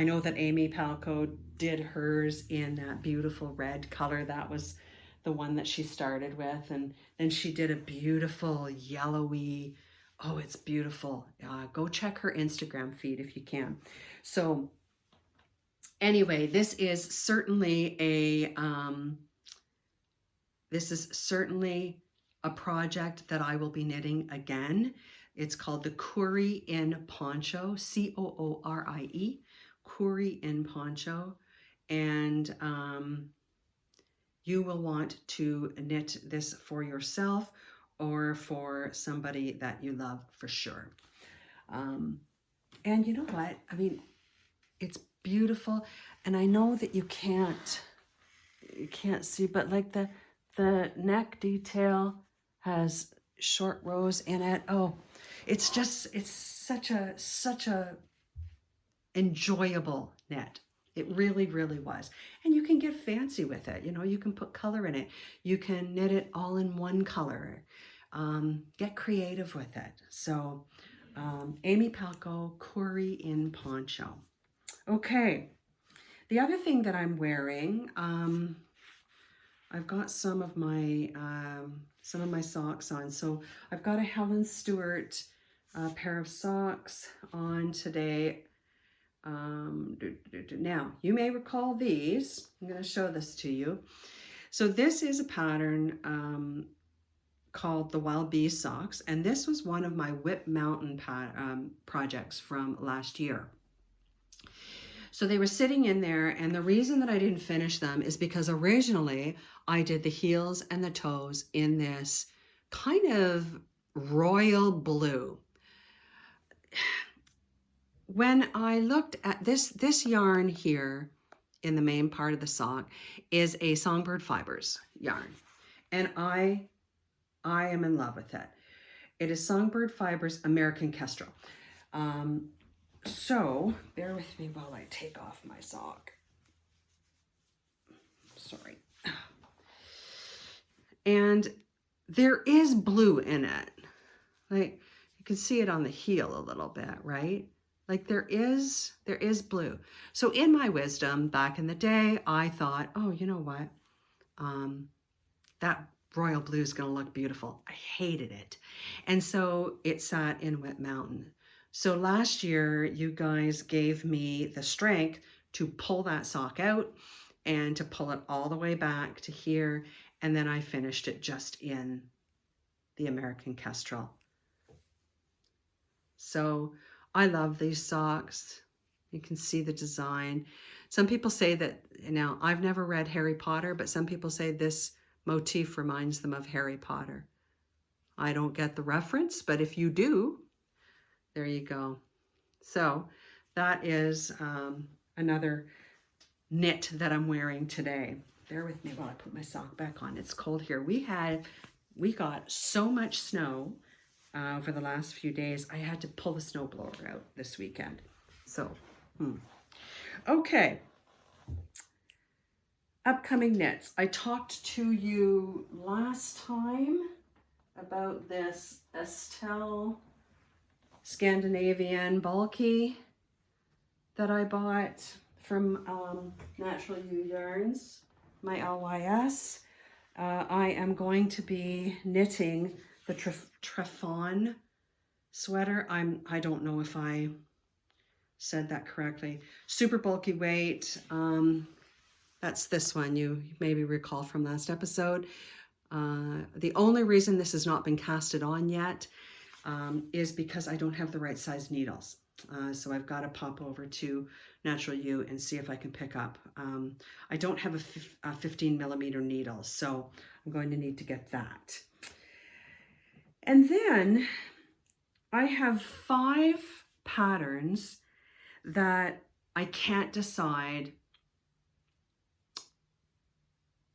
know that Amy Passcode did hers in that beautiful red color. That was the one that she started with. And then she did a beautiful yellowy, oh, it's beautiful. Go check her Instagram feed if you can. So anyway, this is certainly a project that I will be knitting again. It's called the Coorie In Poncho, C-O-O-R-I-E, Coorie In Poncho. And you will want to knit this for yourself or for somebody that you love for sure. And you know what? I mean, it's beautiful. And I know that you can't see, but like the neck detail has short rows in it. Oh, it's such a enjoyable knit. It really, really was. And you can get fancy with it. You know, you can put color in it. You can knit it all in one color. Get creative with it. So Amy Passcode, Coorie In Poncho. Okay. The other thing that I'm wearing, I've got some of my socks on. So I've got a Helen Stewart pair of socks on today. Now, you may recall these. I'm going to show this to you. So this is a pattern called the Wild Bee Socks, and this was one of my Whip Mountain projects from last year. So they were sitting in there, and the reason that I didn't finish them is because originally I did the heels and the toes in this kind of royal blue. When I looked at this yarn here in the main part of the sock is a Songbird Fibers yarn, and I am in love with it. It is Songbird Fibers American Kestrel. So bear with me while I take off my sock. Sorry. And there is blue in it. Like you can see it on the heel a little bit, right? Like there is blue. So in my wisdom back in the day, I thought, oh, you know what? That royal blue is going to look beautiful. I hated it. And so it sat in Whip Mountain. So last year, you guys gave me the strength to pull that sock out and to pull it all the way back to here. And then I finished it just in the American Kestrel. So I love these socks. You can see the design. Some people say that, now I've never read Harry Potter, but some people say this motif reminds them of Harry Potter. I don't get the reference, but if you do, there you go. So that is another knit that I'm wearing today. Bear with me while I put my sock back on. It's cold here. We got so much snow over the last few days. I had to pull the snowblower out this weekend. So, okay. Upcoming knits. I talked to you last time about this Estelle Scandinavian bulky that I bought from Natural Ewe Yarns My LYS. I am going to be knitting the Trefann Sweater. I don't know if I said that correctly. Super bulky weight. That's this one you maybe recall from last episode. The only reason this has not been casted on yet is because I don't have the right size needles. So I've got to pop over to Natural Ewe and see if I can pick up. I don't have a 15 millimeter needle, so I'm going to need to get that. And then I have 5 patterns that I can't decide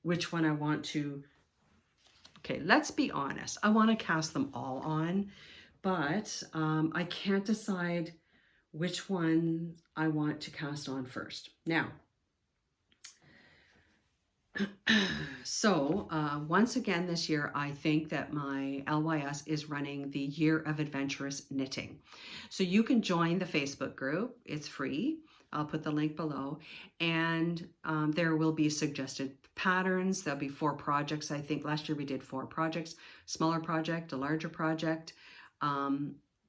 which one I want to. Okay, let's be honest. I want to cast them all on, but I can't decide which one I want to cast on first. Now, so once again this year, I think that my LYS is running the Year of Adventurous Knitting. So you can join the Facebook group. It's free. I'll put the link below. And there will be suggested patterns. There'll be 4 projects. I think last year we did 4 projects, smaller project, a larger project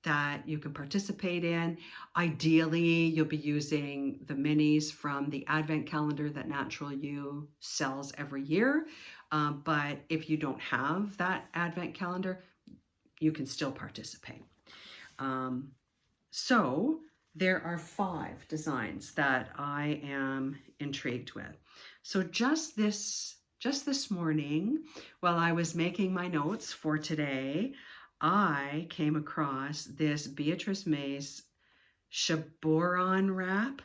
that you can participate in. Ideally, you'll be using the minis from the advent calendar that Natural Ewe sells every year. But if you don't have that advent calendar, you can still participate. So there are 5 designs that I am intrigued with. So just this morning, while I was making my notes for today, I came across this Beatrice May's Chaboron wrap.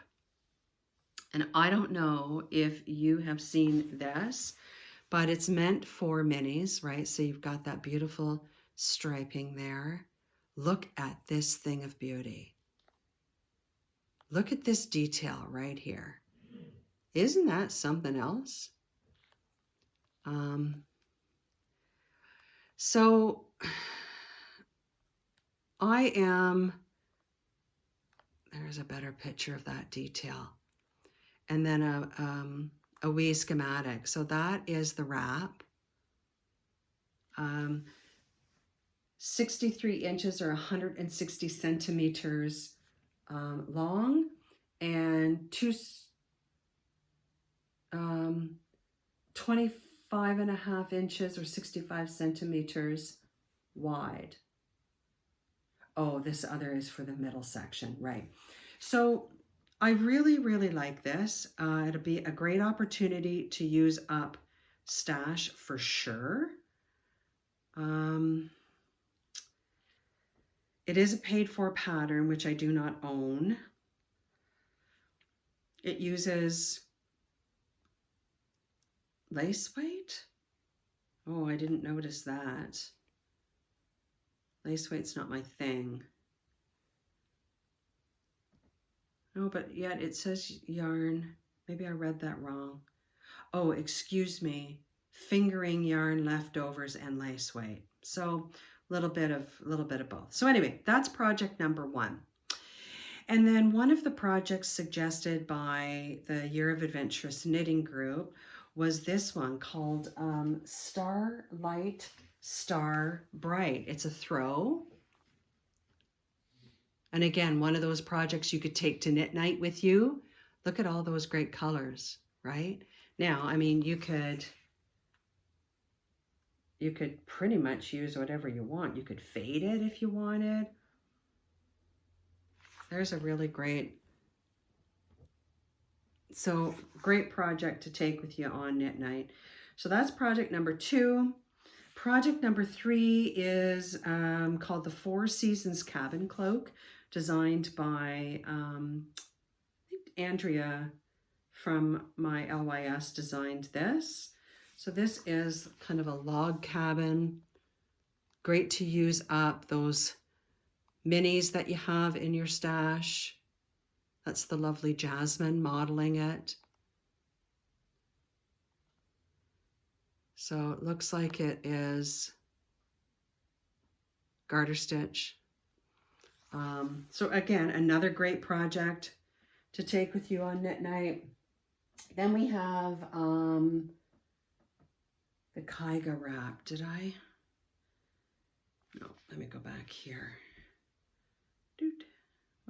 And I don't know if you have seen this, but it's meant for minis, right? So you've got that beautiful striping there. Look at this thing of beauty. Look at this detail right here. Isn't that something else? So there's a better picture of that detail. And then a wee schematic. So that is the wrap. 63 inches or 160 centimeters long, and 25.5 inches or 65 centimeters wide. Oh, this other is for the middle section, right? So I really, really like this. It'll be a great opportunity to use up stash for sure. It is a paid for pattern, which I do not own. It uses lace weight. Oh, I didn't notice that. Lace weight's not my thing. No, but yet it says yarn. Maybe I read that wrong. Oh, excuse me. Fingering yarn leftovers and lace weight. So a little bit of both. So anyway, that's project number 1. And then one of the projects suggested by the Year of Adventurous Knitting group was this one called Starlight Star Bright. It's a throw. And again, one of those projects you could take to Knit Night with you. Look at all those great colors, right? Now, I mean, you could pretty much use whatever you want. You could fade it if you wanted. There's a really great, so great project to take with you on Knit Night. So that's project number 2. Project number 3 is called the Four Seasons Cabin Cloak, designed by I think Andrea from My LYS designed this. So this is kind of a log cabin. Great to use up those minis that you have in your stash. That's the lovely Jasmine modeling it. So it looks like it is garter stitch. So again, another great project to take with you on Knit Night. Then we have the Kaiga wrap. Did I? No, let me go back here.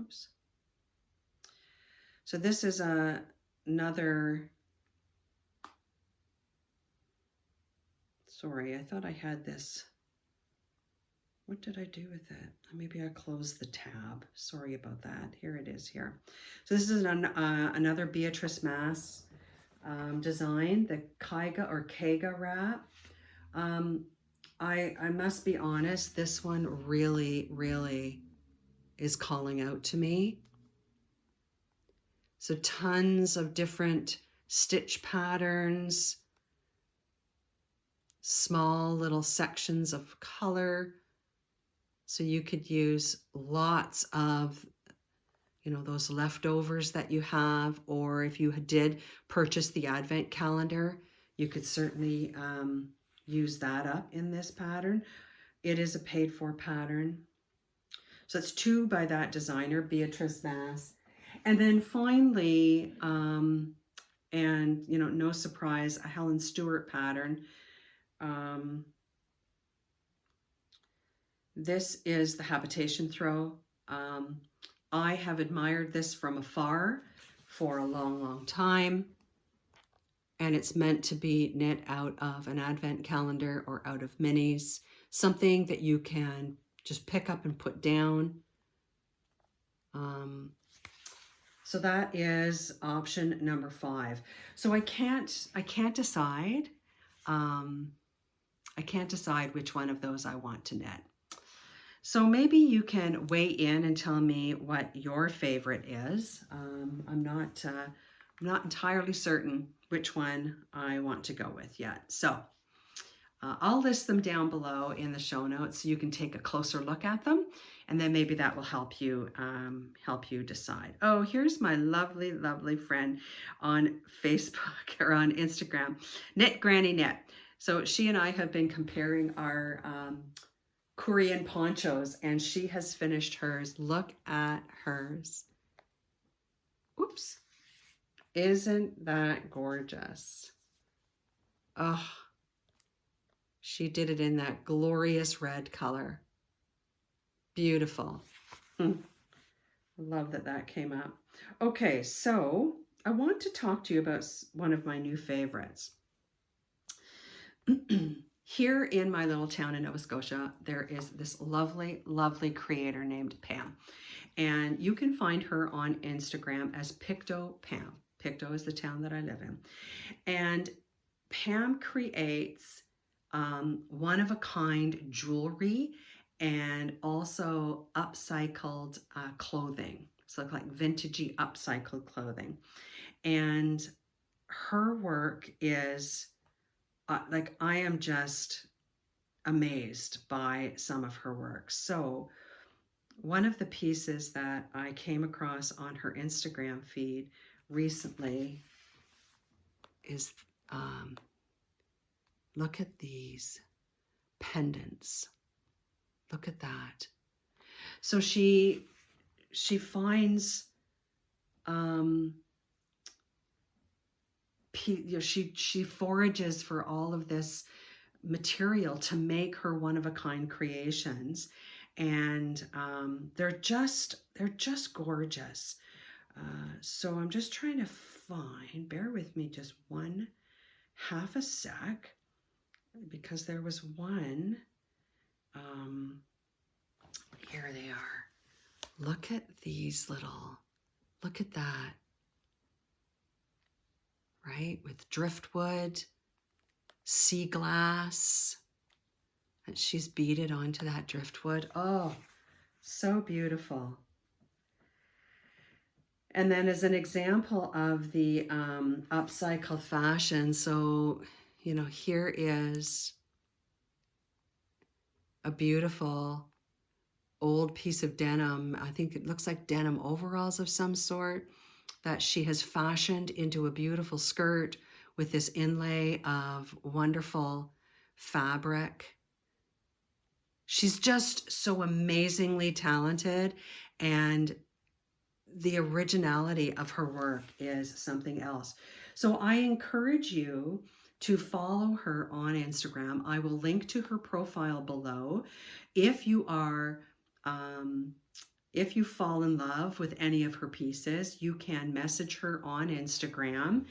Oops. So this is another, sorry, I thought I had this. What did I do with it? Maybe I closed the tab. Sorry about that. Here it is here. So this is another Beatrice Mass design, the Kaiga or Kaiga wrap. I must be honest, this one really, really is calling out to me. So tons of different stitch patterns, small little sections of color. So you could use lots of, you know, those leftovers that you have, or if you did purchase the advent calendar, you could certainly use that up in this pattern. It is a paid for pattern. So it's 2 by that designer, Beatrice Mass. And then finally, and you know, no surprise, a Helen Stewart pattern. This is the Habitation Throw. I have admired this from afar for a long, long time. And it's meant to be knit out of an advent calendar or out of minis. Something that you can just pick up and put down. So that is option number 5. So I can't decide. I can't decide which one of those I want to knit. So maybe you can weigh in and tell me what your favorite is. I'm not entirely certain which one I want to go with yet. So I'll list them down below in the show notes so you can take a closer look at them, and then maybe that will help you decide. Oh, here's my lovely, lovely friend on Facebook or on Instagram, Knit Granny Knit. So she and I have been comparing our Coorie In Ponchos, and she has finished hers. Look at hers. Oops. Isn't that gorgeous? Oh, she did it in that glorious red color. Beautiful. Love that that came up. Okay, so I want to talk to you about one of my new favorites. Here in my little town in Nova Scotia, there is this lovely, lovely creator named Pam. And you can find her on Instagram as Pictou Pam. Pictou is the town that I live in. And Pam creates one-of-a-kind jewelry and also upcycled clothing. So like vintagey upcycled clothing. And her work is like, I am just amazed by some of her work. So one of the pieces that I came across on her Instagram feed recently is, look at these pendants. Look at that. So she finds, she forages for all of this material to make her one-of-a-kind creations. and they're just gorgeous. So I'm just trying to find, bear with me just half a sec, because there was one, here they are. Look at these look at that, right? With driftwood, sea glass, and she's beaded onto that driftwood. Oh, so beautiful. And then as an example of the upcycled fashion, so, you know, here is a beautiful old piece of denim. I think it looks like denim overalls of some sort that she has fashioned into a beautiful skirt with this inlay of wonderful fabric. She's just so amazingly talented, and the originality of her work is something else. So I encourage you to follow her on Instagram. I will link to her profile below. If you are, if you fall in love with any of her pieces, you can message her on Instagram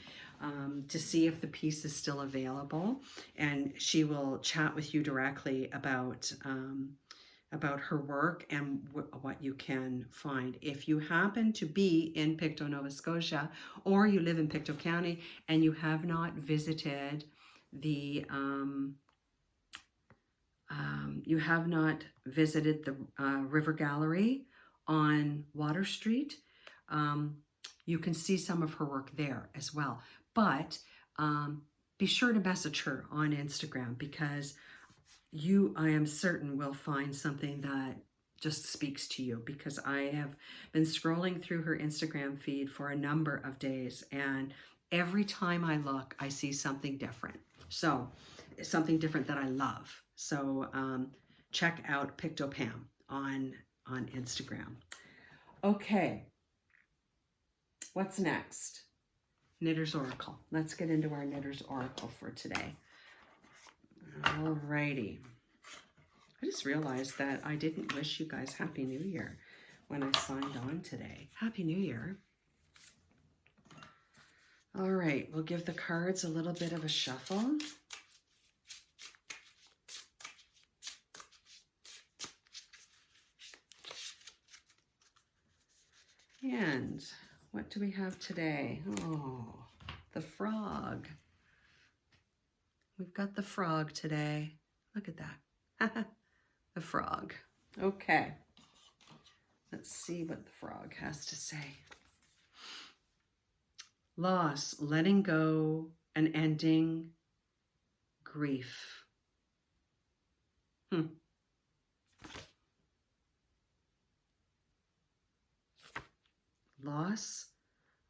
to see if the piece is still available, and she will chat with you directly about her work and what you can find. If you happen to be in Pictou, Nova Scotia, or you live in Pictou County and you have not visited the River Gallery on Water Street, you can see some of her work there as well. But be sure to message her on Instagram, because I am certain, will find something that just speaks to you, because I have been scrolling through her Instagram feed for a number of days, and every time I look, I see something different. So something different that I love. So check out Pictou Pam on Instagram. Okay, what's next? Knitter's Oracle. Let's get into our Knitter's Oracle for today. Alrighty. I just realized that I didn't wish you guys Happy New Year when I signed on today. Happy New Year. All right, we'll give the cards a little bit of a shuffle. And what do we have today? Oh, the frog. We've got the frog today. Look at that. The frog. Okay. Let's see what the frog has to say. Loss, letting go, an ending, grief. Loss,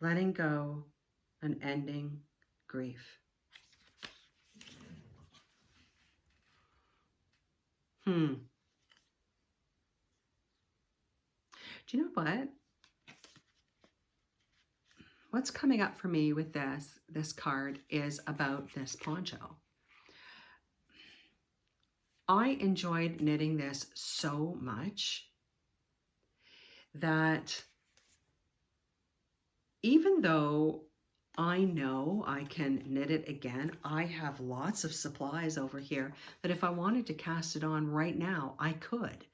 letting go, an ending, grief. Do you know what? What's coming up for me with this card is about this poncho. I enjoyed knitting this so much that even though I know I can knit it again, I have lots of supplies over here that if I wanted to cast it on right now, I could.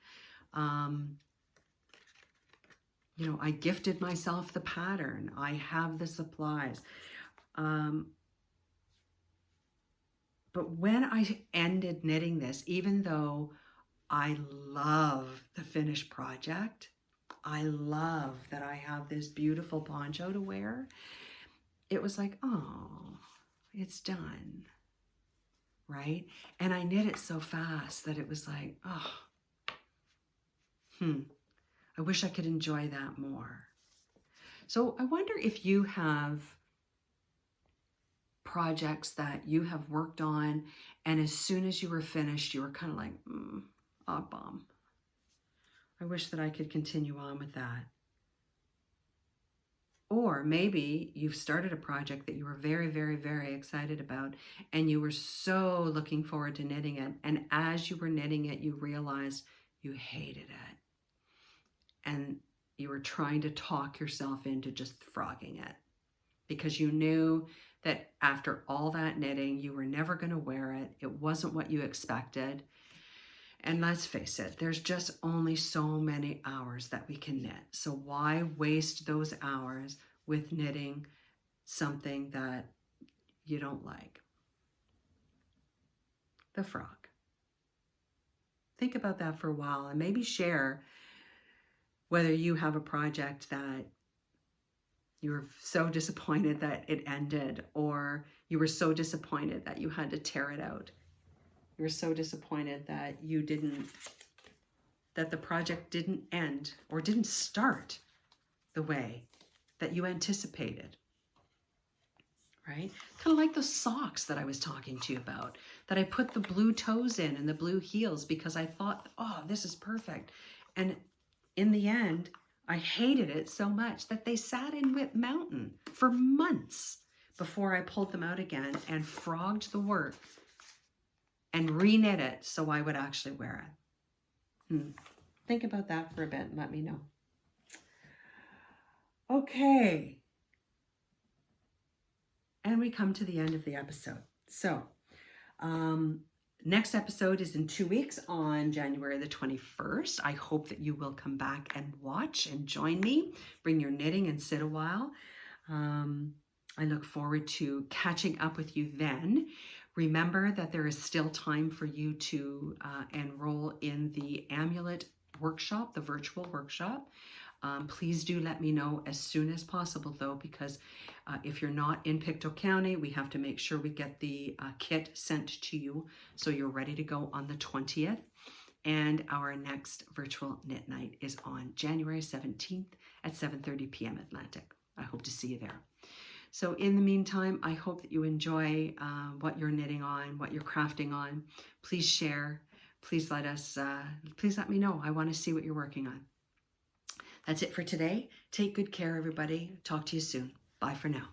You know, I gifted myself the pattern. I have the supplies. But when I ended knitting this, even though I love the finished project, I love that I have this beautiful poncho to wear, it was like, oh, it's done, right? And I knit it so fast that it was like, oh, I wish I could enjoy that more. So I wonder if you have projects that you have worked on, and as soon as you were finished, you were kind of like, oh, bomb. I wish that I could continue on with that. Or maybe you've started a project that you were very, very, very excited about, and you were so looking forward to knitting it. And as you were knitting it, you realized you hated it. And you were trying to talk yourself into just frogging it because you knew that after all that knitting, you were never going to wear it. It wasn't what you expected. And let's face it, there's just only so many hours that we can knit. So why waste those hours with knitting something that you don't like? The frog. Think about that for a while and maybe share whether you have a project that you were so disappointed that it ended, or you were so disappointed that you had to tear it out. You were so disappointed that that the project didn't end or didn't start the way that you anticipated, right? Kind of like those socks that I was talking to you about, that I put the blue toes in and the blue heels because I thought, oh, this is perfect. And in the end, I hated it so much that they sat in Whip Mountain for months before I pulled them out again and frogged the work and re-knit it so I would actually wear it. Think about that for a bit and let me know. Okay. And we come to the end of the episode. So, next episode is in 2 weeks on January the 21st. I hope that you will come back and watch and join me. Bring your knitting and sit a while. I look forward to catching up with you then. Remember that there is still time for you to enroll in the Amulet workshop, the virtual workshop. Please do let me know as soon as possible though, because if you're not in Pictou County, we have to make sure we get the kit sent to you so you're ready to go on the 20th. And our next virtual knit night is on January 17th at 7:30 p.m. Atlantic. I hope to see you there. So in the meantime, I hope that you enjoy what you're knitting on, what you're crafting on. Please share. Please let me know. I want to see what you're working on. That's it for today. Take good care, everybody. Talk to you soon. Bye for now.